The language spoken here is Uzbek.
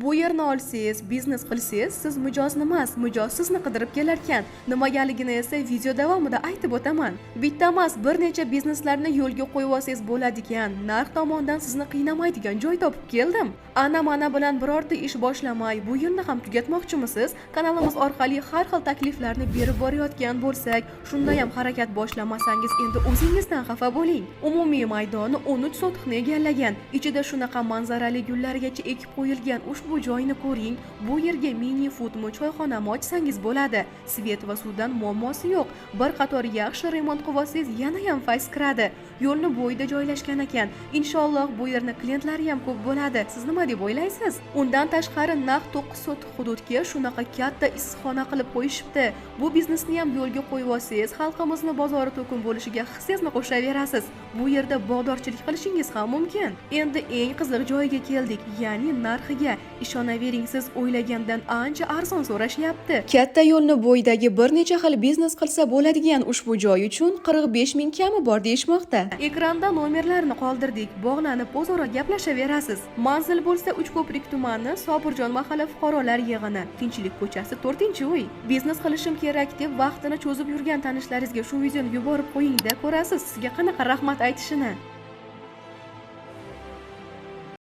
Bu yerni olsangiz, biznes qilsangiz, siz mijozni emas, mijoz sizni qidirib kelarkan. Nimagaligini esa video davomida aytib o'taman. Bitta emas, bir necha bizneslarni yo'lga qo'yib olsangiz bo'ladigan, narx tomondan sizni qiynamaydigan joy topib keldim. Ana-mana bilan birorta ish boshlamay, bu yilni ham tugatmoqchimisiz? Kanalimiz orqali har xil takliflarni berib borayotgan bo'lsak, shunda ham harakat boshlamasangiz, endi o'zingizdan xafa bo'ling. Umumiy maydoni 13 sotixni egallagan. Ichida shunaqa manzarali gullargacha ekib qo'yilgan ushbu joyni ko'ring. Bu yerga mini foodmi, choyxonami ochsangiz bo'ladi. Svet va suvdan muammosi yo'q. Bir qator yaxshi remont qilib olsangiz, yana ham fayz kiradi. Yo'lni bo'yida joylashgan ekan. Inshaalloh bu yerni klientlari ham ko'p bo'ladi. Siz nima deb o'ylaysiz? Undan tashqari naq 9 sotix hududga shunaqa katta issiqxona qilib qo'yishibdi. Bu biznesni ham yo'lga qo'yib olsangiz, xalqimizni bozori to'kin bo'lishiga hissiyatni qo'shaverasiz. Bu yerda bog'dorchilik qilishingiz ham mumkin. Endi eng qiziq joyiga keldik, ya'ni narxiga. Ishonavering, siz o'ylagandan ancha arzon so'rashyapti. Katta yo'lni bo'yidagi bir necha xil biznes qilsa bo'ladigan ushbu joy uchun 45 ming kami bor deyishmoqda. Ekranda nomerlarni qoldirdik, bog'lanib o'zaro gaplashaverasiz. Manzil bo'lsa Uchko'prik tumani, Sobirjon mahalla fuqarolar yig'ini, Tinchlik ko'chasi 4-uy. Biznes qilishim kerak deb vaqtini cho'zib yurgan tanishlaringizga shu videoni yuborib qo'ying-da, ko'rasiz sizga qanaqa rahmat aytishini.